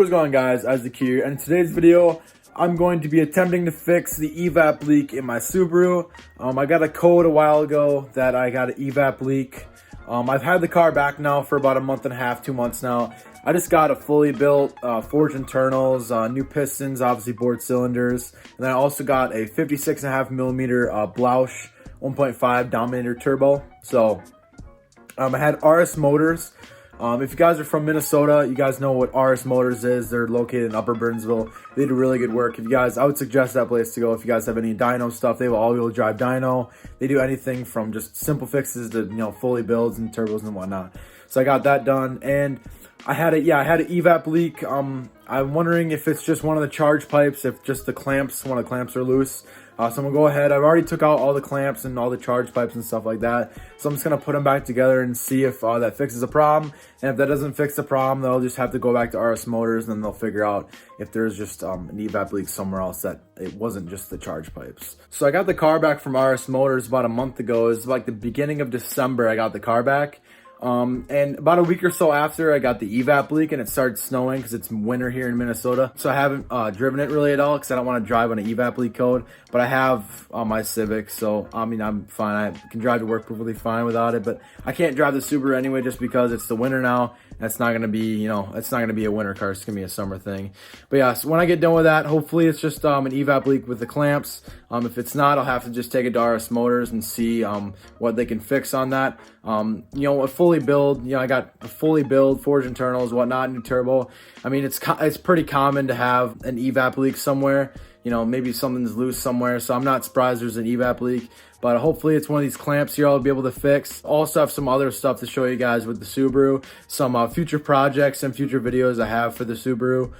What's going on, guys? Isaac here, and in today's video I'm going to be attempting to fix the evap leak in my Subaru. I got a code a while ago that I got an evap leak. I've had the car back now for about a month and a half, 2 months now. I just got a fully built forged internals, new pistons, obviously bored cylinders, and then I also got a 56.5 millimeter Blausch 1.5 Dominator turbo. So I had RS Motors. If you guys are from Minnesota, you guys know what RS Motors is. They're located in Upper Burnsville. They do really good work. If you guys, I would suggest that place to go. If you guys have any dyno stuff, they have all-wheel drive dyno. They do anything from just simple fixes to, you know, fully builds and turbos and whatnot. So I got that done, and I had an evap leak. I'm wondering if it's just one of the charge pipes, if just the clamps, one of the clamps are loose. So I'm gonna go ahead. I've already took out all the clamps and all the charge pipes and stuff like that. So I'm just gonna put them back together and see if that fixes the problem. And if that doesn't fix the problem, they'll just have to go back to RS Motors, and then they'll figure out if there's just an evap leak somewhere else, that it wasn't just the charge pipes. So I got the car back from RS Motors about a month ago. It was like the beginning of December I got the car back. And about a week or so after, I got the evap leak, and it started snowing because it's winter here in Minnesota. So I haven't driven it really at all because I don't want to drive on an evap leak code. But I have on my Civic, so I mean, I'm fine. I can drive to work perfectly fine without it. But I can't drive the Subaru anyway just because it's the winter now. And it's not going to be, you know, it's not going to be a winter car. It's going to be a summer thing. But yeah, so when I get done with that, hopefully it's just an evap leak with the clamps. If it's not, I'll have to just take it to RS Motors and see what they can fix on that. You know, a fully build, you know, I got a fully build, forged internals, whatnot, new turbo. I mean, it's pretty common to have an evap leak somewhere. You know, maybe something's loose somewhere, so I'm not surprised there's an evap leak. But hopefully it's one of these clamps here I'll be able to fix. Also have some other stuff to show you guys with the Subaru. Some future projects and future videos I have for the Subaru.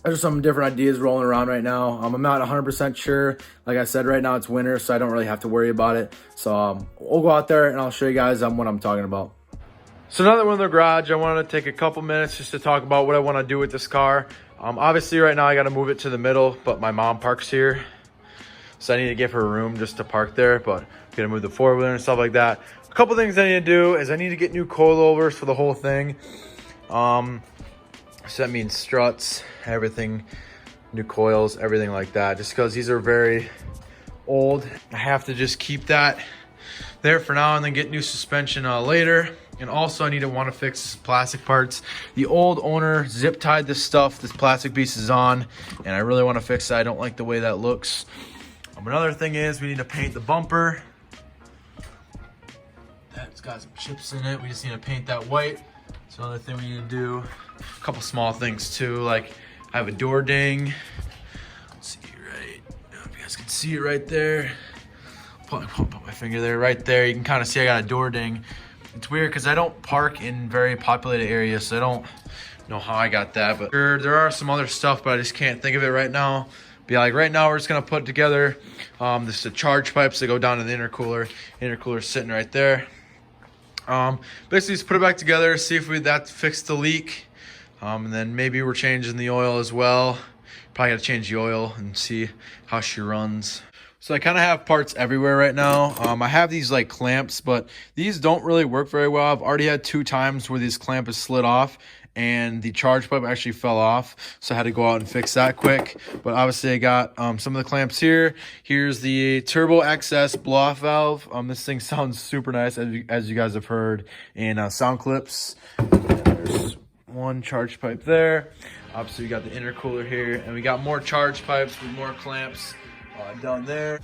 There's some different ideas rolling around right now. I'm not 100% sure. Like I said, right now it's winter, so I don't really have to worry about it. So we'll go out there and I'll show you guys what I'm talking about. So now that we're in the garage, I wanted to take a couple minutes just to talk about what I want to do with this car. Obviously right now I got to move it to the middle, but my mom parks here. So I need to give her room just to park there, but I'm gonna move the four-wheeler and stuff like that. A couple things I need to do is I need to get new coilovers for the whole thing. So that means struts, everything, new coils, everything like that. Just because these are very old, I have to just keep that there for now and then get new suspension later. And also I want to fix plastic parts. The old owner zip tied this stuff, this plastic piece is on, and I really want to fix that. I don't like the way that looks. Another thing is we need to paint the bumper. That's got some chips in it. We just need to paint that white. So another thing we need to do. A couple small things too, like I have a door ding. Let's see, right, I don't know if you guys can see it right there. Put my finger there, right there. You can kind of see I got a door ding. It's weird because I don't park in very populated areas, so I don't know how I got that. But there are some other stuff, but I just can't think of it right now. But yeah, like right now we're just gonna put together the charge pipes that go down to the intercooler. Intercooler's sitting right there. Basically just put it back together, see if that fixed the leak. And then maybe we're changing the oil as well. Probably gotta change the oil and see how she runs. So I kind of have parts everywhere right now. I have these like clamps, but these don't really work very well. I've already had 2 times where this clamp is slid off and the charge pipe actually fell off. So I had to go out and fix that quick. But obviously I got some of the clamps here. Here's the Turbo XS blow-off valve. This thing sounds super nice, as you guys have heard in sound clips. And there's one charge pipe there. Obviously we got the intercooler here, and we got more charge pipes with more clamps down there.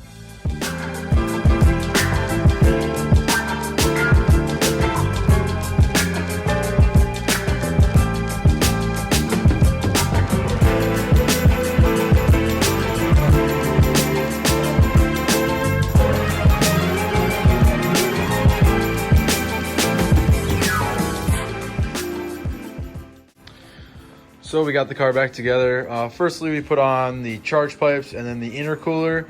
So we got the car back together. Firstly, we put on the charge pipes and then the intercooler.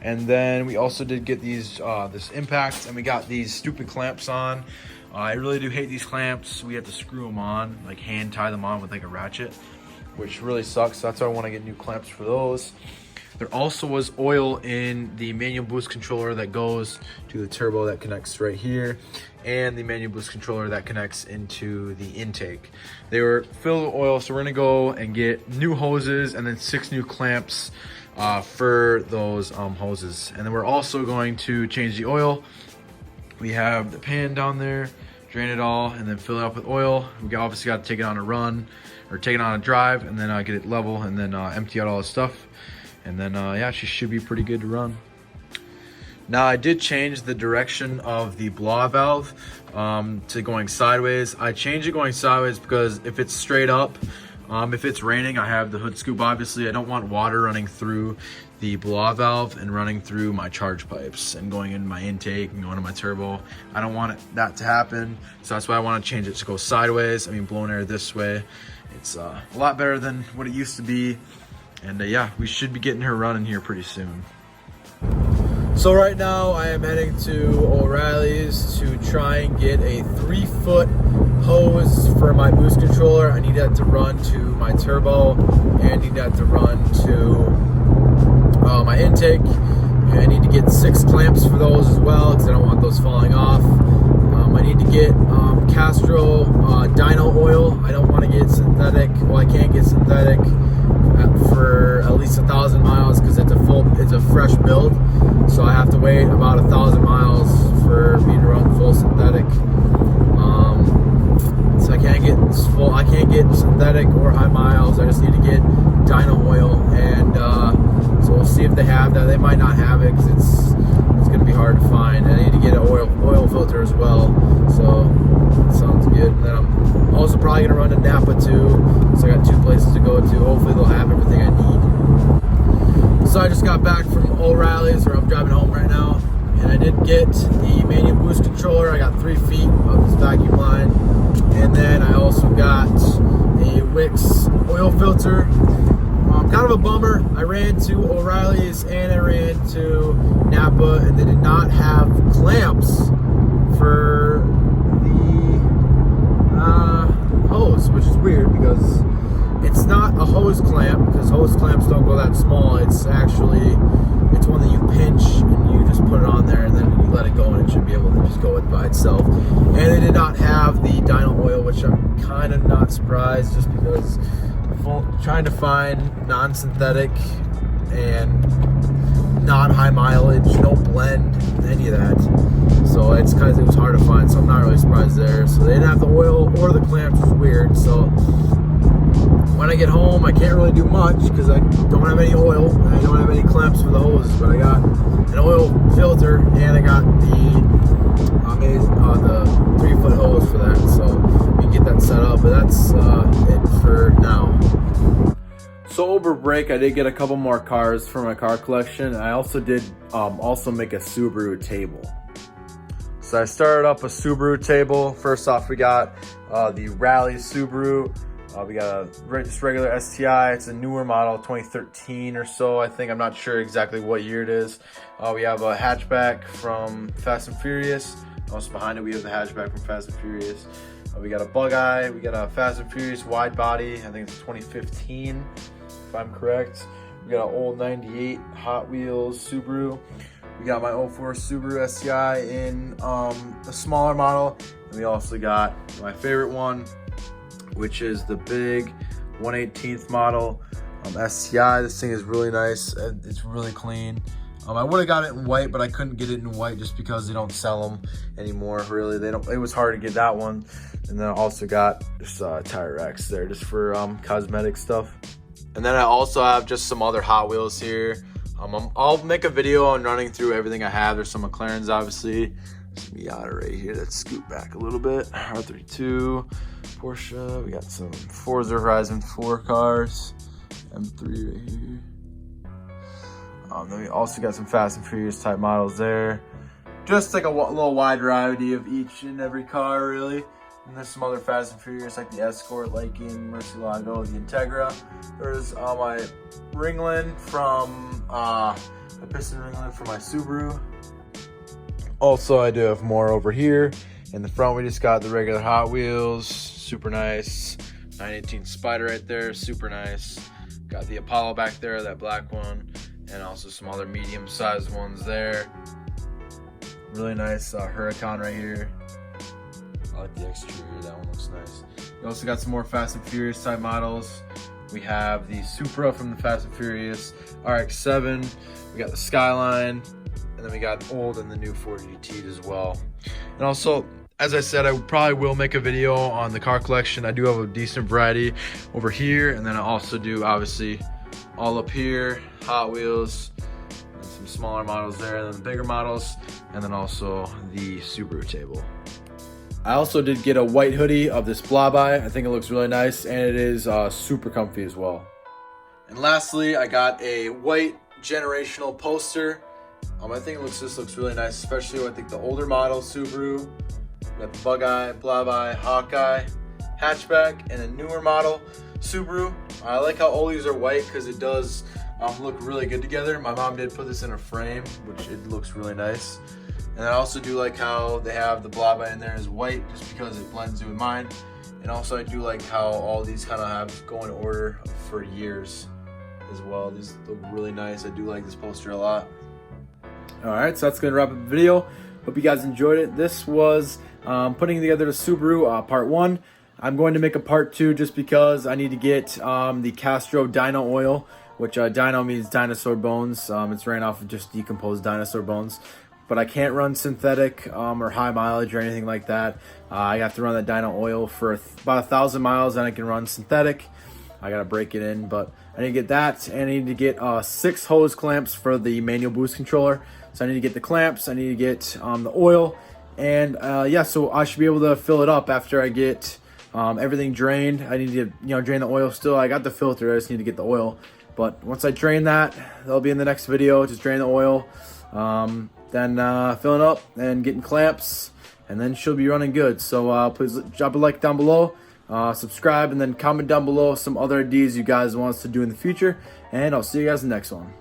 And then we also did get these this impact, and we got these stupid clamps on. I really do hate these clamps. We have to screw them on, like hand tie them on with like a ratchet, which really sucks. That's why I want to get new clamps for those. There also was oil in the manual boost controller that goes to the turbo that connects right here, and the manual boost controller that connects into the intake. They were filled with oil, so we're gonna go and get new hoses and then 6 new clamps for those hoses. And then we're also going to change the oil. We have the pan down there, drain it all, and then fill it up with oil. We obviously got to take it on a run, or take it on a drive, and then get it level, and then empty out all the stuff. And then yeah, she should be pretty good to run. Now I did change the direction of the blow valve to going sideways. I changed it going sideways because if it's straight up, if it's raining, I have the hood scoop, obviously. I don't want water running through the blow valve and running through my charge pipes and going in my intake and going to my turbo. I don't want that to happen. So that's why I want to change it to go sideways. I mean, blowing air this way. It's a lot better than what it used to be. And yeah, we should be getting her running here pretty soon. So right now I am heading to O'Reilly's to try and get a 3-foot hose for my boost controller. I need that to run to my turbo, and I need that to run to my intake. And I need to get 6 clamps for those as well because I don't want those falling off. I need to get Castro dyno oil. I don't want to get synthetic. Well, I can't get synthetic for at least 1,000 miles because it's a fresh build. So I have to wait about 1,000 miles for me to run full synthetic. So I can't get synthetic or high miles. I just need to get dyno oil, and so we'll see if they have that. They might not have it because it's going to be hard to find. I need to get an oil filter as well. So that sounds good. And then I'm also probably going to run to Napa too. So I got 2 places to go to. Hopefully they'll have everything I need. So I just got back from O'Reilly's, where I'm driving home right now, and I did get the manual boost controller. I got 3 feet of this vacuum line, and then I also got a Wix oil filter. Kind of a bummer. I ran to O'Reilly's and I ran to Napa, and they did not have clamps for the hose, which is weird because it's not a hose clamp, because hose clamps don't go that small. It's one that you pinch and you just put it on there and then you let it go, and it should be able to just go by itself. And they did not have the dyno oil, which I'm kind of not surprised, just because I'm trying to find non-synthetic and non-high mileage, no blend, any of that. So it's because it was hard to find, so I'm not really surprised there. So they didn't have the oil or the clamps, which was weird. So when I get home, I can't really do much because I don't have any oil and I don't have any clamps for the hoses, but I got an oil filter and I got the 3-foot hose for that, so we can get that set up. But that's it for now. So over break, I did get a couple more cars for my car collection, and I also did also make a Subaru table. So I started up a Subaru table. First off, we got the Rally Subaru. We got a just regular STI. It's a newer model, 2013 or so, I think. I'm not sure exactly what year it is. We have a hatchback from Fast and Furious. Also behind it, we have the hatchback from Fast and Furious. We got a Bug-Eye. We got a Fast and Furious wide body. I think it's 2015, if I'm correct. We got an old 98 Hot Wheels Subaru. We got my 04 Subaru STI in a smaller model. And we also got my favorite one, which is the big 1/18th model STI. This thing is really nice. It's really clean. I would have got it in white, but I couldn't get it in white just because they don't sell them anymore. Really, they don't. It was hard to get that one. And then I also got just tire racks there just for cosmetic stuff. And then I also have just some other Hot Wheels here. I'll make a video on running through everything I have. There's some McLarens, obviously. There's some Miata right here. Let's scoot back a little bit. R32, Porsche. We got some Forza Horizon 4 cars. M3 right here. Then we also got some Fast and Furious type models there. Just like a little wide variety of each and every car, really. And there's some other Fast and Furious like the Escort, Lycan, Murcielago, the Integra. There's my Ringland from the piston Ringland for my Subaru. Also, I do have more over here. In the front, we just got the regular Hot Wheels, super nice. 918 Spider right there, super nice. Got the Apollo back there, that black one. and also some other medium-sized ones there. Really nice Huracan right here. I like the exterior, that one looks nice. We also got some more Fast and Furious type models. We have the Supra from the Fast and Furious, RX-7, we got the Skyline, and then we got old and the new Ford GT as well. And also, as I said, I probably will make a video on the car collection. I do have a decent variety over here, and then I also do, obviously, all up here, Hot Wheels, and some smaller models there, and then the bigger models, and then also the Subaru table. I also did get a white hoodie of this Blobeye. I think it looks really nice, and it is super comfy as well. And lastly, I got a white generational poster. I think this looks really nice, especially with, I think, the older model Subaru. We got the Bug-Eye, Blobeye, Hawkeye, hatchback, and a newer model Subaru. I like how all these are white because it does look really good together. My mom did put this in a frame, which it looks really nice. And I also do like how they have the Blobeye in there as white, just because it blends in with mine. And also I do like how all these kind of have go in order for years as well. These look really nice. I do like this poster a lot. Alright, so that's going to wrap up the video. Hope you guys enjoyed it. This was putting together the Subaru part 1. I'm going to make a part 2 just because I need to get the Castro Dino Oil, which dino means dinosaur bones. It's ran off of just decomposed dinosaur bones. But I can't run synthetic or high mileage or anything like that. I have to run the dyno oil for about 1,000 miles, and I can run synthetic. I gotta break it in, but I need to get that, and I need to get 6 hose clamps for the manual boost controller. So I need to get the clamps, I need to get the oil, and yeah, so I should be able to fill it up after I get everything drained. I need to drain the oil still. I got the filter, I just need to get the oil. But once I drain that, that'll be in the next video. Just drain the oil. Then filling up and getting clamps, and then she'll be running good. So please drop a like down below, subscribe, and then comment down below some other ideas you guys want us to do in the future, and I'll see you guys in the next one.